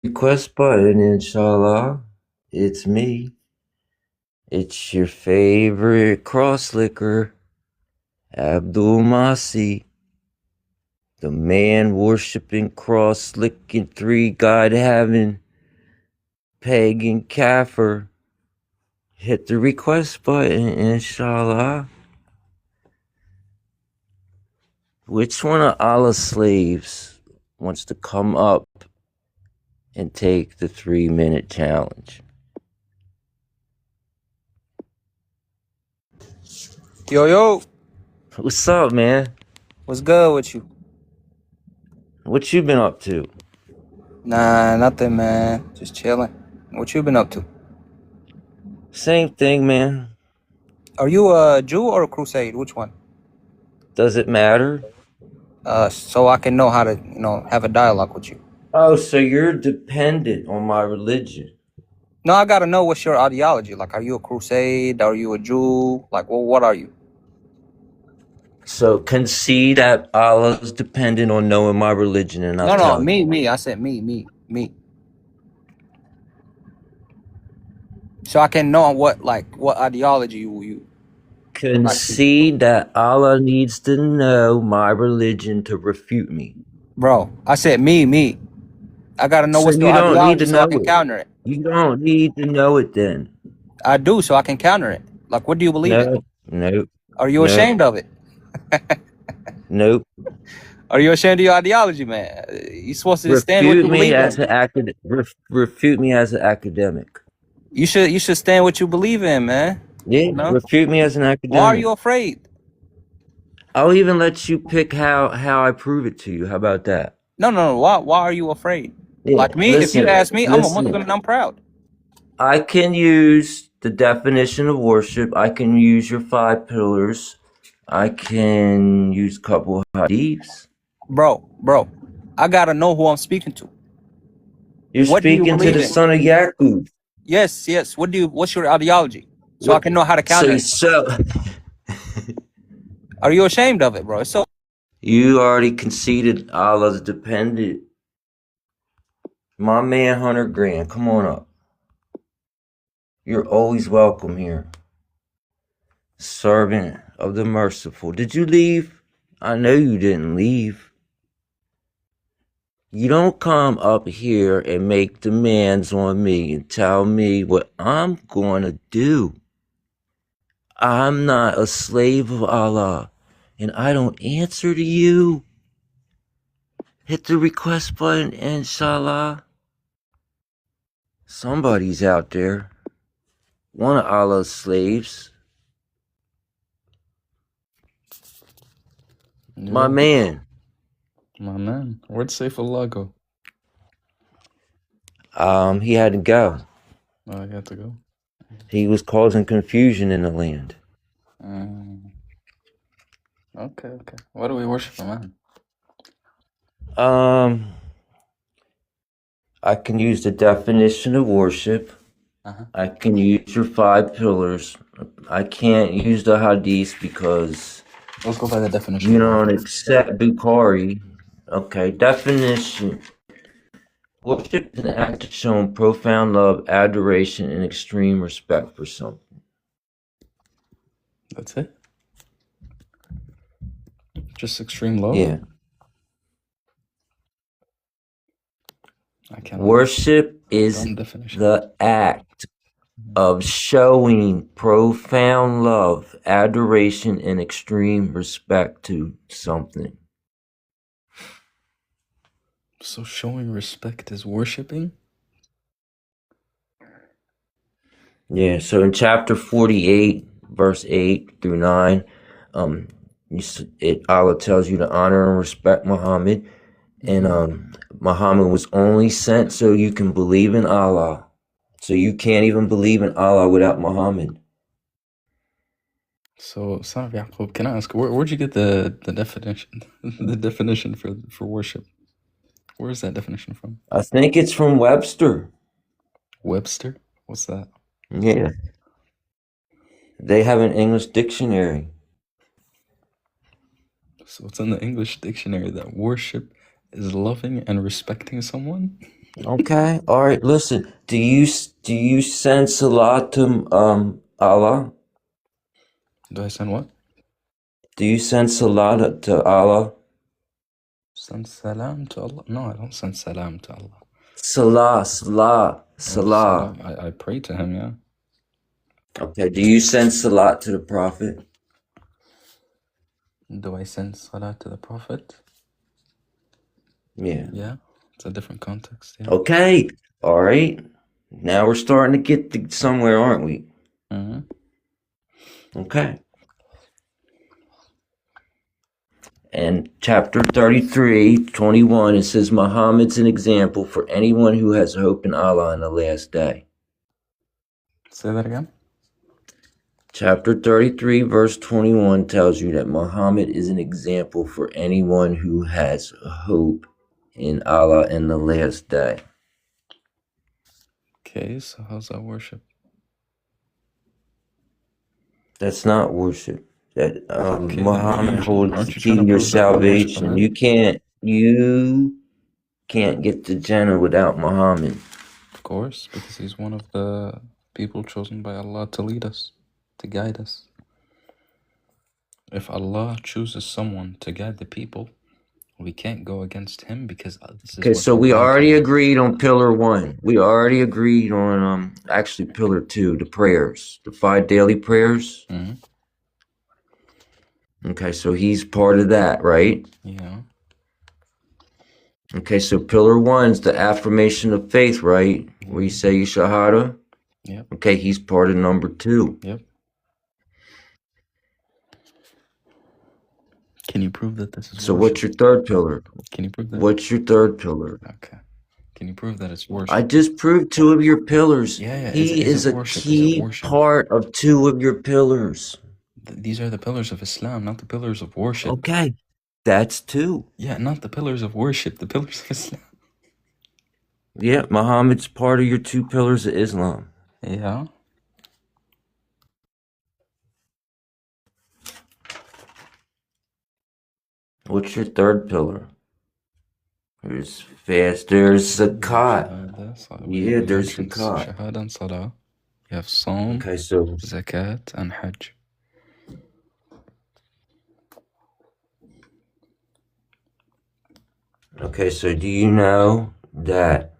request button, inshallah. It's me. It's your favorite cross-licker, Abdul Masi, the man worshipping, cross-licking, three-god having, pagan kafir. Hit the request button, inshallah. Which one of Allah's slaves wants to come up and take the 3-minute challenge? Yo, What's up, man? what's good with you? What you been up to? Nah, nothing, man. Just chilling. What you been up to? Same thing, man. Are you a Jew or a Crusade? Which one? Does it matter? So I can know how to, have a dialogue with you. Oh, so you're dependent on my religion. No, I gotta know what's your ideology. Like, are you a Crusade? Are you a Jew? Like, well, what are you? So concede that Allah's dependent on knowing my religion, and I'll No, tell you. me. I said me. So I can know what ideology you. Concede that Allah needs to know my religion to refute me. Bro, I said me. I gotta know So what's your you don't need ideology to so I know can it. counter it. You don't need to know it then. I do, so I can counter it. Like, what do you believe in? Nope. Are you ashamed of it? Nope. Are you ashamed of your ideology, man? You're supposed to stand what you believe in. Refute me as an academic. You should stand what you believe in, man. Yeah, refute me as an academic. Why are you afraid? I'll even let you pick how I prove it to you. How about that? No. Why are you afraid? Yeah, Like me, if you ask me, I'm a Muslim and I'm proud. I can use the definition of worship. I can use your 5 pillars. I can use a couple of hadiths. Bro, I gotta know who I'm speaking to. You're speaking to the son of Yaqub. Yes. What's your ideology? So I can know how to counter it. Are you ashamed of it, bro? You already conceded Allah's dependent. My man, Hunter Grant, come on up. You're always welcome here. Servant of the merciful. Did you leave? I know you didn't leave. You don't come up here and make demands on me and tell me what I'm going to do. I'm not a slave of Allah, and I don't answer to you. Hit the request button, inshallah. Somebody's out there. One of Allah's slaves. Yeah. My man. Where'd Saifullah go? He had to go. Oh, he had to go. He was causing confusion in the land. Okay. What do we worship, man? I can use the definition of worship. I can use your 5 pillars. I can't use the hadith because Let's go by the definition. You don't accept Bukhari. Okay, definition. Worship is an act of showing profound love, adoration, and extreme respect for something. That's it? Just extreme love? Yeah. I can't. Worship is the act of showing profound love, adoration, and extreme respect to something. So showing respect is worshiping? Yeah, so in chapter 48, verse 8 through 9, Allah tells you to honor and respect Muhammad. And Muhammad was only sent so you can believe in Allah. So you can't even believe in Allah without Muhammad. So, son of Yaqub, can I ask, where'd you get the definition the definition for worship? Where is that definition from? I think it's from Webster. Webster? What's that? Yeah. They have an English dictionary. So it's in the English dictionary that worship is loving and respecting someone? Okay, all right. Listen, do you send salat to Allah? Do I send what? Do you send salat to Allah? Send salam to Allah? No, I don't send salam to Allah. Salah. I pray to him, yeah. Okay, do you send salat to the Prophet? Do I send salat to the Prophet? Yeah. Yeah, it's a different context, yeah. Okay, all right. Now we're starting to get somewhere, aren't we? Mm-hmm. Okay. And chapter 33, 21, it says, Muhammad's an example for anyone who has hope in Allah in the last day. Say that again? Chapter 33, verse 21 tells you that Muhammad is an example for anyone who has hope in Allah in the last day. Okay, so how's that worship? That's not worship. That Okay, Muhammad holds the key to prove your that we worship him, salvation. then? You can't get to Jannah without Muhammad. Of course, because he's one of the people chosen by Allah to lead us, to guide us. If Allah chooses someone to guide the people, we can't go against him because this is Okay, what so the we Quran already told us. agreed on pillar 1. We already agreed on actually pillar 2, the prayers, the 5 daily prayers. Mm-hmm. Okay, so he's part of that, right? Yeah. Okay, so pillar 1 is the affirmation of faith, right? Where you say your shahada. Yep. Okay, he's part of number 2. Yep. Can you prove that this is So worship? what's your third pillar? Can you prove that? What's your third pillar? Okay. Can you prove that it's worship? I just proved 2 of your pillars. Yeah. He is a worship? key part of 2 of your pillars. These are the pillars of Islam, not the pillars of worship. Okay, that's 2. Yeah, not the pillars of worship, the pillars of Islam. Yeah, Muhammad's part of your 2 pillars of Islam. Yeah. What's your third pillar? There's fast. There's zakat. Yeah, there's zakat. Shahada and salah. You have Saum, Okay, so zakat, and hajj. okay, so do you know that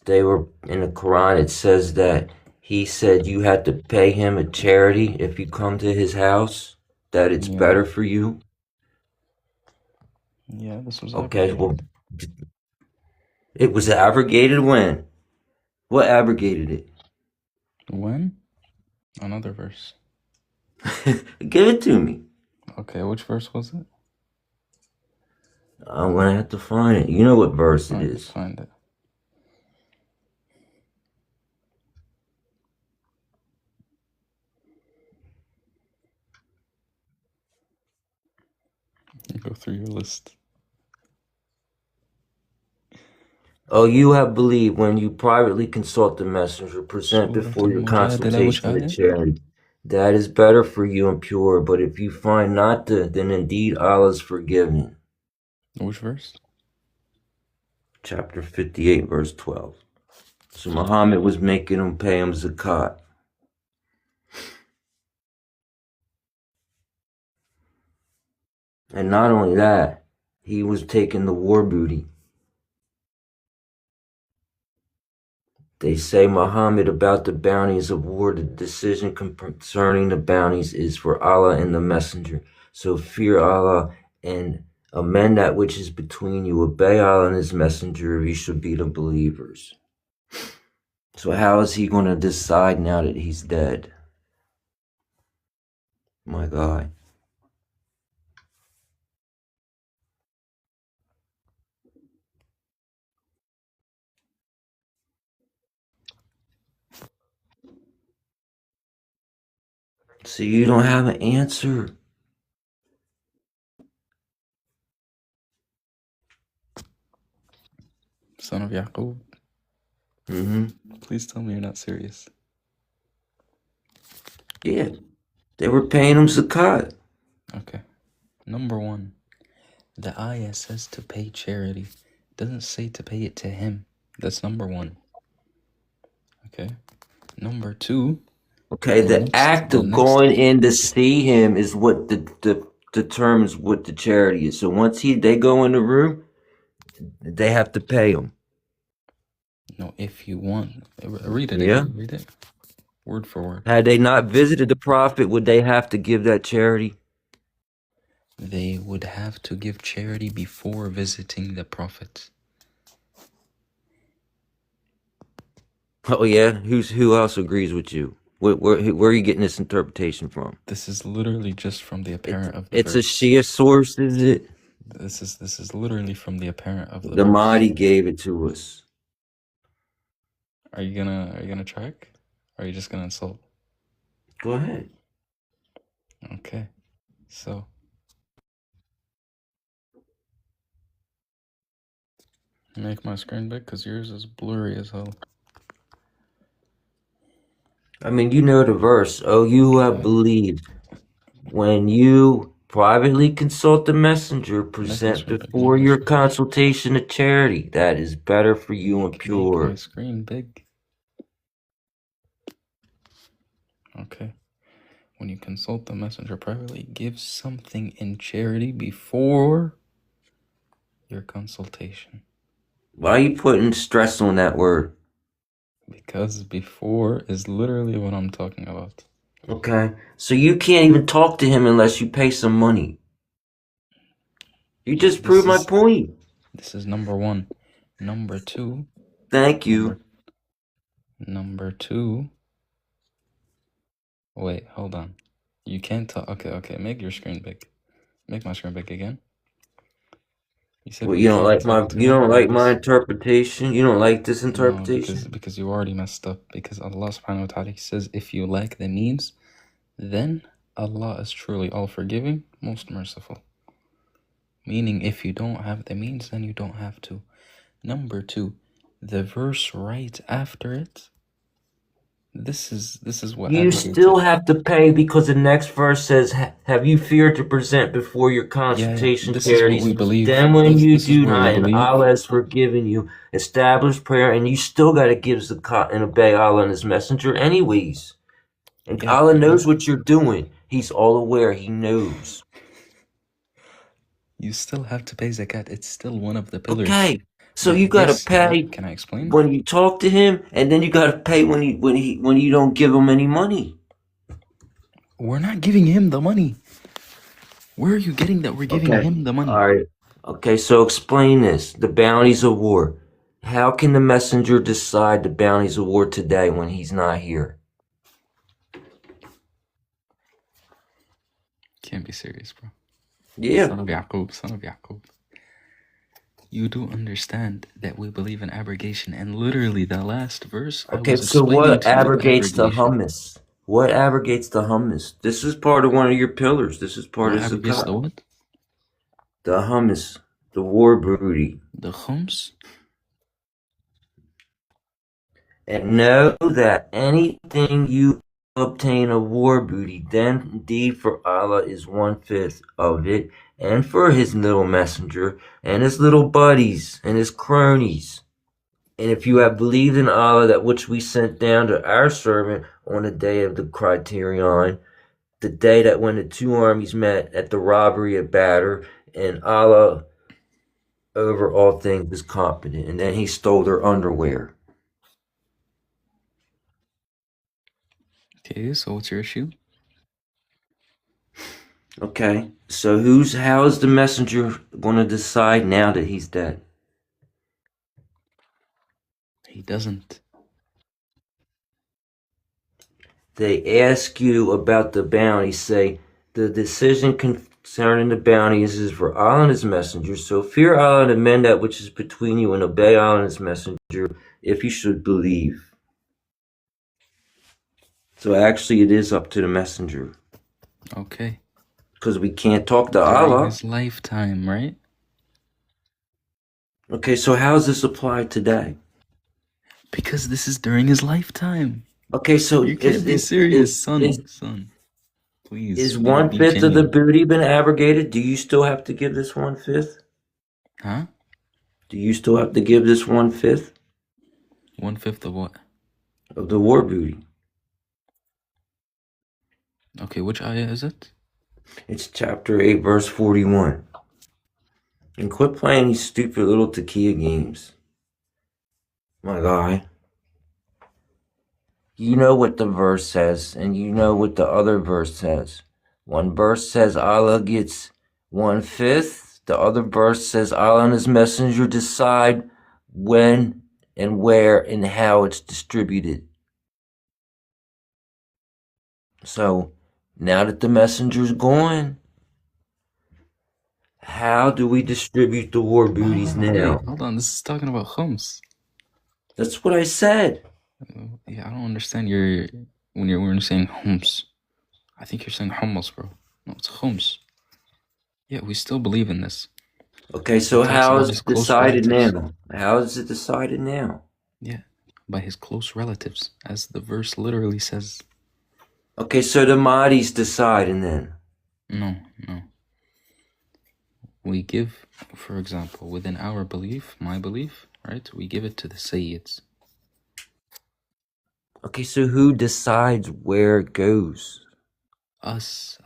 they were in the Quran? It says that he said you had to pay him a charity if you come to his house. That it's better for you. Yeah, this was okay. Well, it was abrogated when? What abrogated it? When? Another verse. Give it to me. Okay, which verse was it? I'm gonna have to find it. You know what verse it is. Find it. You go through your list. Oh, you have believed when you privately consult the messenger, present before your consultation the charity. That is better for you and pure, but if you find not to, then indeed Allah is forgiven. Which verse? Chapter 58, verse 12. So Muhammad was making them pay him zakat. And not only that, he was taking the war booty. They say Muhammad about the bounties of war, the decision concerning the bounties is for Allah and the messenger. So fear Allah and amend that which is between you. Obey Allah and his messenger if you should be the believers. So how is he going to decide now that he's dead? My God. So you don't have an answer. Son of Yaqub. Please tell me you're not serious. Yeah. They were paying him zakat. Okay. Number 1. The ayah says to pay charity. It doesn't say to pay it to him. That's number one. Okay. Number two. Okay, the act of going in to see him is what determines what the charity is. So once they go in the room, they have to pay him. No, if you want. Read it Yeah. again. Read it. Word for word. Had they not visited the prophet, would they have to give that charity? They would have to give charity before visiting the prophet. Oh yeah? Who else agrees with you? Where are you getting this interpretation from? This is literally just from the apparent of the It's verse. a Shia source, is it? This is literally from the apparent of the The verse. Mahdi gave it to us. Are you gonna check? Or are you just gonna insult? Go ahead. Okay. So make my screen big because yours is blurry as hell. I mean, you know the verse. Oh, you who have believed. When you privately consult the messenger, present before your consultation a charity that is better for you and pure. Make my screen big. Okay. When you consult the messenger privately, give something in charity before your consultation. Why are you putting stress on that word? Because before is literally what I'm talking about. Okay. So you can't even talk to him unless you pay some money. You just proved my point. This is number one. Number two. Thank you. Number two. Wait, hold on. You can't talk. Okay. Make your screen big. Make my screen big again. You said you don't like my interpretation? You don't like this interpretation? No, because you already messed up. Because Allah subhanahu wa ta'ala says, if you lack the means, then Allah is truly all forgiving, most merciful. Meaning, if you don't have the means, then you don't have to. Number two, the verse right after it. This is what you still have to pay because the next verse says, "Have you feared to present before your consultation charities? We believe. Then when you do not, and Allah has forgiven you, establish prayer, and you still got to give zakat and obey Allah and His Messenger, anyways. And Allah knows what you're doing. He's all aware. He knows. You still have to pay zakat. It's still one of the pillars. Okay. So you gotta pay. Can I explain? When you talk to him, and then you gotta pay when you don't give him any money. We're not giving him the money. Where are you getting that we're giving him the money? All right. Okay, so explain this. The bounties of war. How can the messenger decide the bounties of war today when he's not here? Can't be serious, bro. Yeah. Son of Yaqub. You do understand that we believe in abrogation, and literally the last verse. Okay, so what abrogates the hummus? What abrogates the hummus? This is part of one of your pillars. This is part of zakat. The what? The hummus, the war booty. The khums. And know that anything you obtain a war booty, then indeed for Allah is 1/5 of it, and for his little messenger, and his little buddies, and his cronies. And if you have believed in Allah, that which we sent down to our servant on the day of the criterion, the day that when the two armies met at the robbery of Badr, and Allah over all things is competent, and then he stole their underwear. Okay, so what's your issue? Okay, so how is the messenger going to decide now that he's dead? He doesn't. They ask you about the bounty, say, the decision concerning the bounties is for Allah and his messenger, so fear Allah and amend that which is between you and obey Allah and his messenger, if you should believe. So actually it is up to the messenger. Okay. Because we can't talk to Allah. During his lifetime, right? Okay, so how does this apply today? Because this is during his lifetime. Okay, so you can't be serious, son. Please. Is 1/5 of the booty been abrogated? Do you still have to give this 1/5? Huh? Do you still have to give this 1/5? 1/5 of what? Of the war booty. Okay, which ayah is it? It's chapter 8, verse 41. And quit playing these stupid little taqiyah games. My guy. You know what the verse says, and you know what the other verse says. One verse says Allah gets 1/5. The other verse says Allah and His Messenger decide when and where and how it's distributed. So, now that the messenger's gone, how do we distribute the war booties now? Wait, hold on. This is talking about khums. That's what I said. Yeah, I don't understand when you're saying khums. I think you're saying hummus, bro. No, it's khums. Yeah, we still believe in this. Okay, so how is it decided now? How is it decided now? Yeah, by his close relatives, as the verse literally says. Okay, so the Mahdi's deciding then? No. We give, for example, within our belief, my belief, right? We give it to the Sayyids. Okay, so who decides where it goes? Us.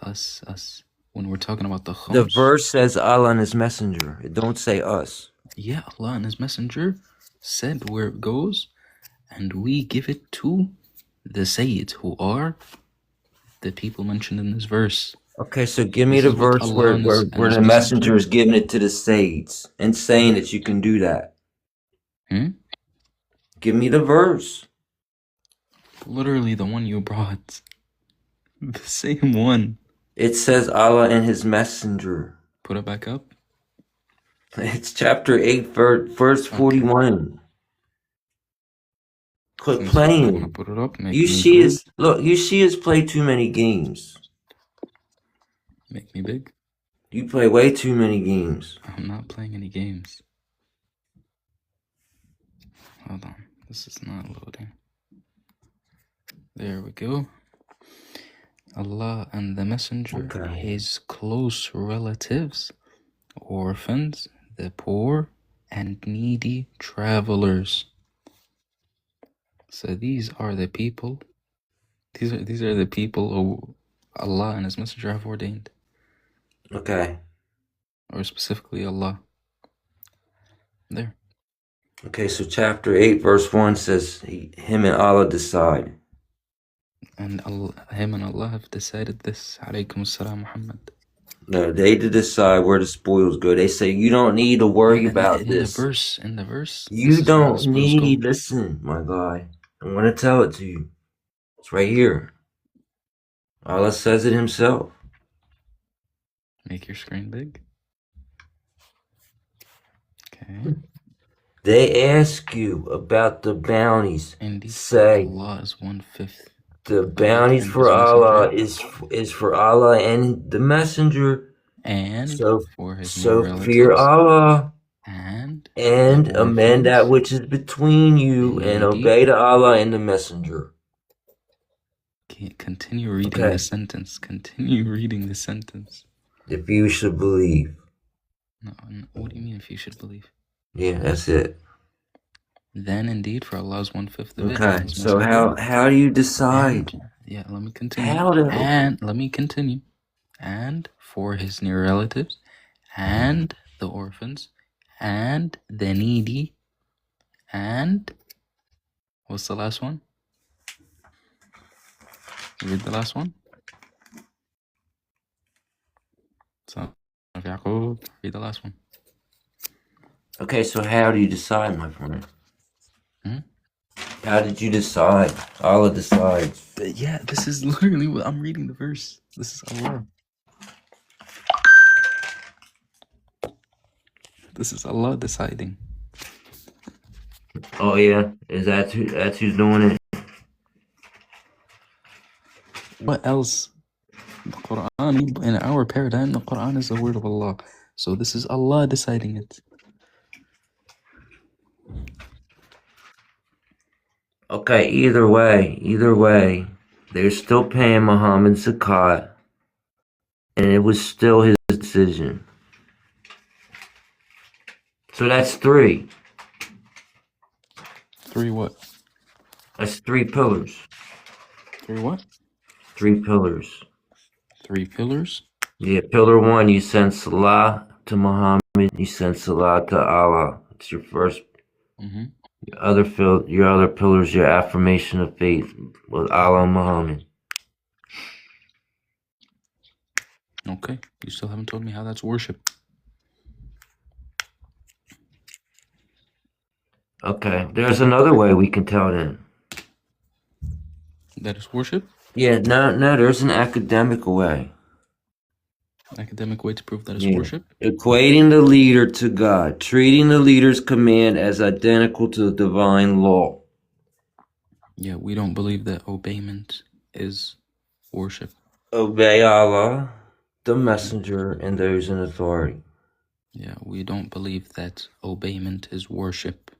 When we're talking about the khums. The verse says Allah and His Messenger. It don't say us. Yeah, Allah and His Messenger said where it goes, and we give it to the Sayyids, who are the people mentioned in this verse. Okay, so give me the verse where the messenger is giving it to the Sayyids and saying that you can do that. Give me the verse. Literally the one you brought. The same one. It says Allah and His Messenger. Put it back up. It's chapter 8, verse 41. Quit playing. Put it up. You Shias play too many games. Make me big. You play way too many games. I'm not playing any games. Hold on. This is not loading. There we go. Allah and the Messenger, His close relatives, orphans, the poor, and needy travelers. So these are the people. These are the people who Allah and His Messenger have ordained. Okay. Or specifically Allah. There. Okay, so chapter 8, verse 1 says Him and Allah decide. And Him and Allah have decided this. Alaykum as-salam, Muhammad. No, they decide where the spoils go. They say you don't need to worry about this. In the verse. You don't need. Listen, my guy. I'm gonna tell it to you. It's right here. Allah says it Himself. Make your screen big. Okay. They ask you about the bounties. Indeed, say Allah is 1/5. The bounties for Allah is for Allah and the Messenger. And so for His fear Allah and amend that which is between you and obey to Allah and the Messenger. Continue reading the sentence. Continue reading the sentence. If you should believe. No, what do you mean if you should believe? Yeah, that's it. Then indeed for Allah is 1/5 of it. Okay, so how do you decide? Let me continue. Let me continue. And for His near relatives, and the orphans, and the needy, and what's the last one? Read the last one. So, read the last one. Okay, so how do you decide, my friend? How did you decide? Allah decides. Yeah, this is literally what I'm reading the verse. This is Allah. This is Allah deciding. Oh yeah, that's who's doing it. What else? The Quran, in our paradigm, the Quran is the word of Allah. So this is Allah deciding it. Okay, either way, they're still paying Muhammad zakat, and it was still his decision. So that's 3. Three what? That's 3 pillars. 3 what? 3 pillars. 3 pillars? Yeah, pillar 1, you send salah to Muhammad. You send salah to Allah. It's your first. Your other pillars, your affirmation of faith with Allah and Muhammad. Okay, you still haven't told me how that's worship. Okay, there's another way we can tell then. That is worship? Yeah, no, there's an academic way. Academic way to prove that it's worship? Equating the leader to God, treating the leader's command as identical to the divine law. Yeah, we don't believe that obeyment is worship. Obey Allah, the messenger, and those in authority. Yeah, we don't believe that obeyment is worship.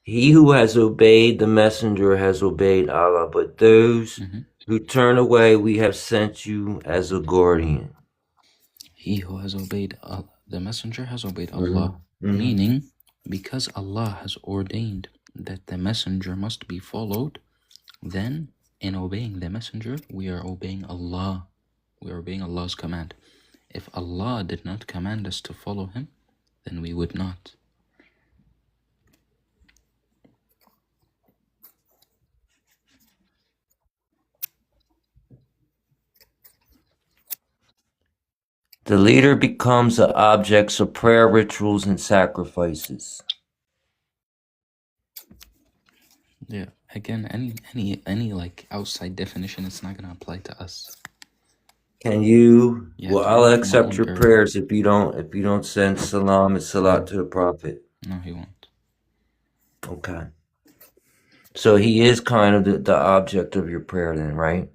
He who has obeyed the messenger has obeyed Allah, but those who turn away, we have sent you as a guardian. He who has obeyed the messenger has obeyed Allah. Meaning, because Allah has ordained that the messenger must be followed, then in obeying the messenger, we are obeying Allah. We are obeying Allah's command. If Allah did not command us to follow him, then we would not. The leader becomes the objects of prayer, rituals, and sacrifices. Yeah, again, any like outside definition, it's not gonna apply to us. Can you? Well, I'll accept your prayers if you don't send salam and salat to the Prophet. No, he won't. Okay. So he is kind of the object of your prayer then, right?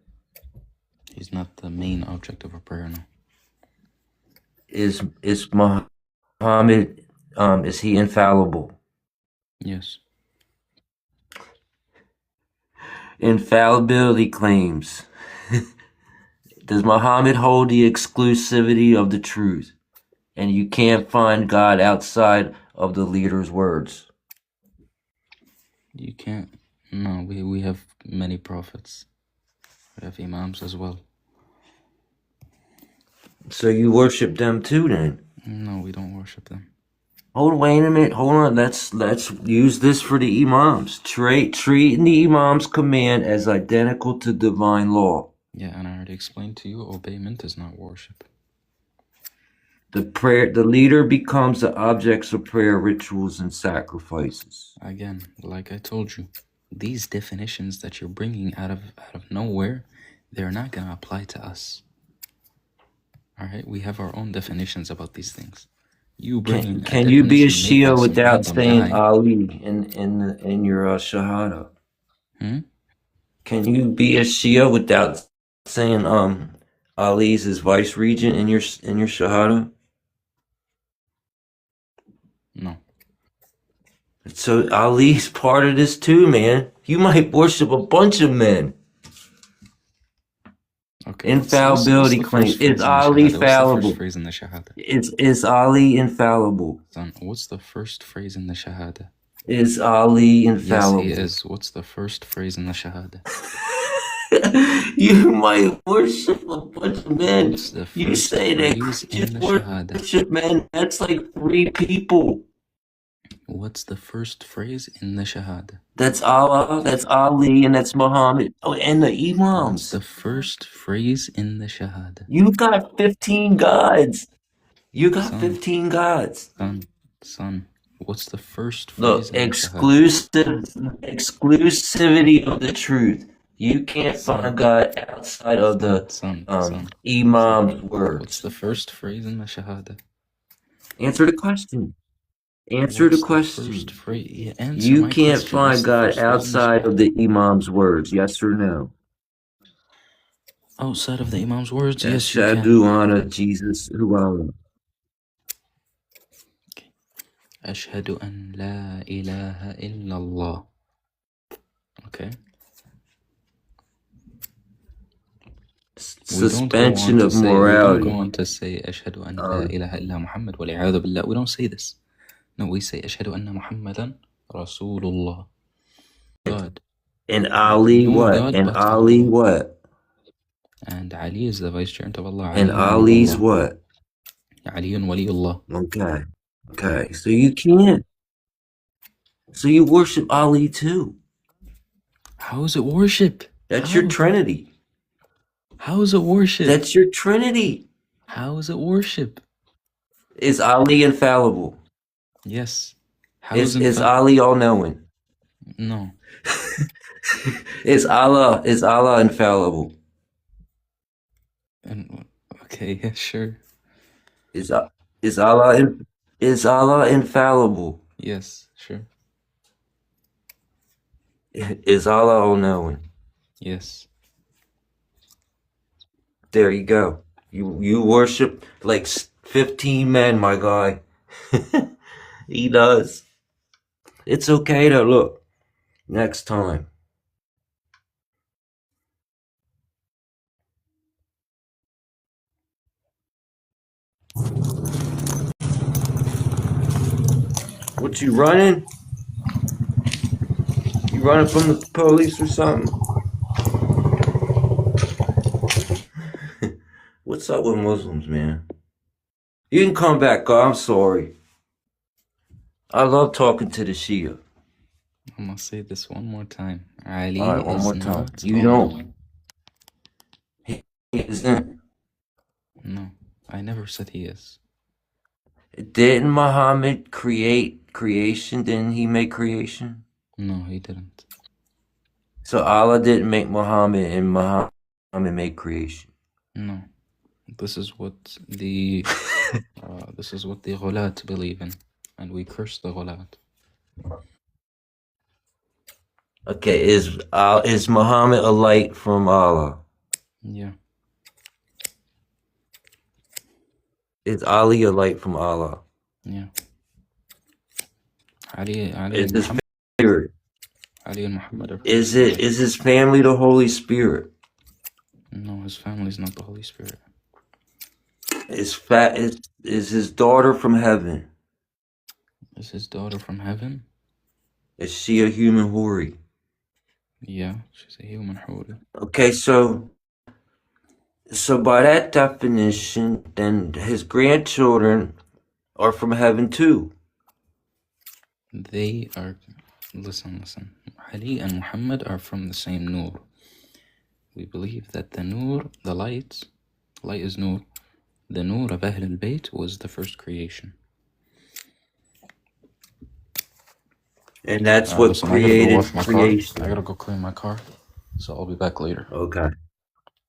He's not the main object of our prayer, no. Is Muhammad, is he infallible? Yes. Infallibility claims. Does Muhammad hold the exclusivity of the truth? And you can't find God outside of the leader's words. You can't. No, we have many prophets. We have imams as well. So you worship them too then? No, we don't worship them. Wait a minute. Hold on. Let's use this for the imams. Treating the imams' command as identical to divine law. Yeah, and I already explained to you, obeyment is not worship. The leader becomes the objects of prayer, rituals, and sacrifices. Again, like I told you, these definitions that you're bringing out of nowhere, they're not gonna apply to us. All right, we have our own definitions about these things. You bring. Can you be a Shia without saying Ali in your Shahada? Can you be a Shia without saying Ali's his vice regent in your Shahada? No. So Ali's part of this too, man. You might worship a bunch of men. Okay. Infallibility claims. Is Ali fallible? What's the first phrase in the Shahada? Is Ali infallible? Son, what's the first phrase in the Shahada? Is Ali infallible? Yes, he is. What's the first phrase in the Shahada? You might worship a bunch of men. You say that Christians worship men. That's like 3 people. What's the first phrase in the Shahada? That's Allah, that's Ali, and that's Muhammad. Oh, and the Imams. What's the first phrase in the Shahada? You got 15 gods. You got 15 gods. Son, what's the first phrase in the Shahada? Exclusivity of the truth. You can't find God outside of the Imam's words. What's the first phrase in the Shahada? Answer the question. Answer the question. You can't find God outside of the Imam's words, yes or no? Outside of the Imam's words, yes, you can. Ashhadu anna Jesus huwa. Ashhadu an la ilaha illallah. Okay. Suspension of morality. We don't go on to say Ashhadu an la ilaha illa Muhammad wa li'adhu billah. We don't say this. No, we say Ashhadu anna Muhammadan Rasulullah. God. And Ali what? God, and Ali Allah. What? And Ali is the vice-regent of Allah. And Ali's what? Ali and Waliullah. Okay. Okay. So you can't. So you worship Ali too. How is it worship? That's your Trinity. How is it worship? That's your Trinity. How is it worship? Is Ali infallible? Yes. How is Ali all-knowing? No. Is Allah infallible? And okay, yeah, sure. Is Allah infallible? Yes, sure. Is Allah all-knowing? Yes. There you go. You worship like 15 men, my guy. He does. It's okay to look. Next time. What, you running? You running from the police or something? What's up with Muslims, man? You can come back, God. I'm sorry. I love talking to the Shia. I'm gonna say this one more time. Ali All right, one is more time. not You don't. He isn't. No, I never said he is. Didn't Muhammad create creation? Didn't he make creation? No, he didn't. So Allah didn't make Muhammad, and Muhammad made creation. No, this is what the ghulat believe in, and we curse the ghulat. Okay, is Muhammad a light from Allah? Yeah. Is Ali a light from Allah? Yeah. Ali Is and his Muhammad. spirit? Ali and Muhammad are. Is his family the Holy Spirit? No, his family is not the Holy Spirit. Is his daughter from heaven? Is his daughter from heaven? Is she a human houri? Yeah, she's a human houri. Okay, so by that definition, then his grandchildren are from heaven too. They are. Listen. Ali and Muhammad are from the same Nur. We believe that the Nur, the light is Nur. The Nur of Ahl al-Bayt was the first creation. And that's what created creation. I gotta go clean my car, so I'll be back later. Okay.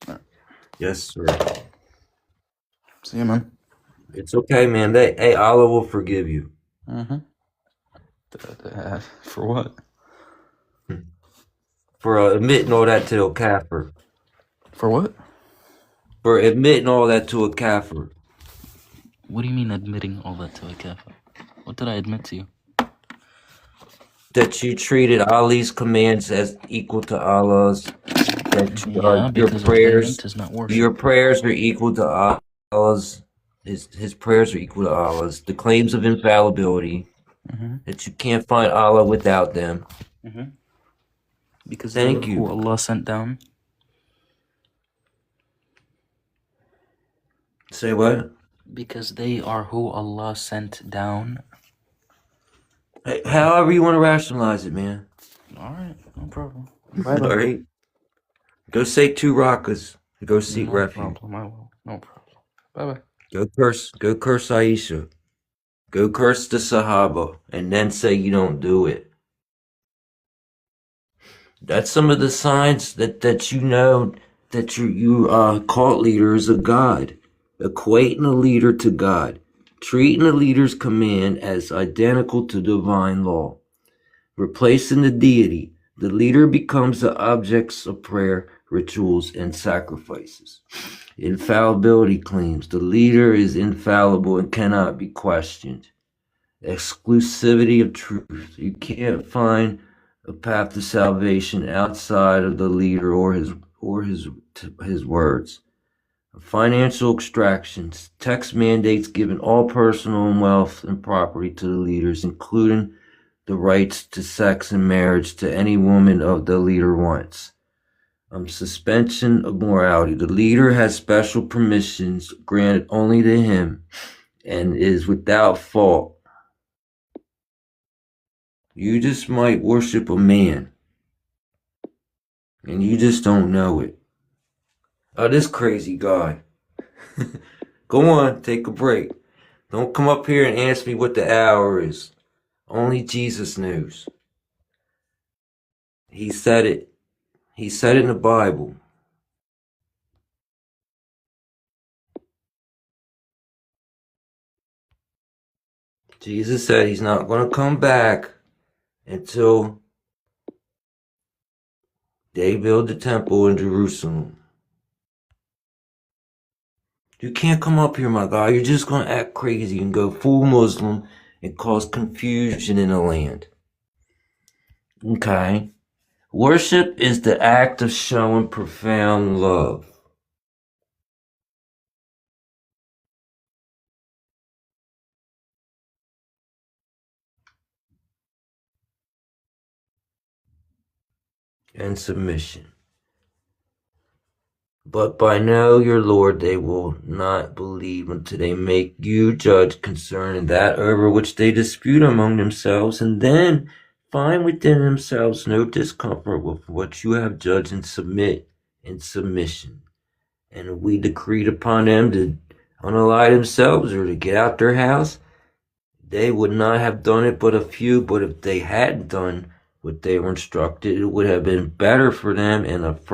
Right. Yes, sir. See you, man. It's okay, man. Hey, Allah will forgive you. Mm-hmm. For what? For admitting all that to a kafir. For what? For admitting all that to a kafir. What do you mean admitting all that to a kafir? What did I admit to you? That you treated Ali's commands as equal to Allah's. That your prayers are equal to Allah's. His prayers are equal to Allah's. The claims of infallibility. Mm-hmm. That you can't find Allah without them. Mm-hmm. Because thank you. Who Allah sent down. Say what? Because they are who Allah sent down. Hey, however you want to rationalize it, man. All right, no problem. All right. Go say 2 rakas. Go seek refuge. No problem. I will. No problem. Bye-bye. Go curse Aisha. Go curse the Sahaba, and then say you don't do it. That's some of the signs that you know that you cult leader is a god. Equating a leader to God. Treating a leader's command as identical to divine law. Replacing the deity. The leader becomes the objects of prayer, rituals, and sacrifices. Infallibility claims. The leader is infallible and cannot be questioned. Exclusivity of truth. You can't find a path to salvation outside of the leader or his words. Financial extractions. Text mandates giving all personal and wealth and property to the leaders, including the rights to sex and marriage to any woman of the leader wants. Suspension of morality. The leader has special permissions granted only to him and is without fault. You just might worship a man and you just don't know it. Oh, this crazy guy. Go on, take a break. Don't come up here and ask me what the hour is. Only Jesus knows. He said it. He said it in the Bible. Jesus said he's not going to come back until they build the temple in Jerusalem. You can't come up here, my guy. You're just going to act crazy and go full Muslim and cause confusion in the land. Okay? Worship is the act of showing profound love. And submission. But by know your Lord they will not believe until they make you judge concerning that over which they dispute among themselves, and then find within themselves no discomfort with what you have judged, and submit in submission. And we decreed upon them to unalight themselves or to get out their house, they would not have done it but a few, but if they had done what they were instructed, it would have been better for them and a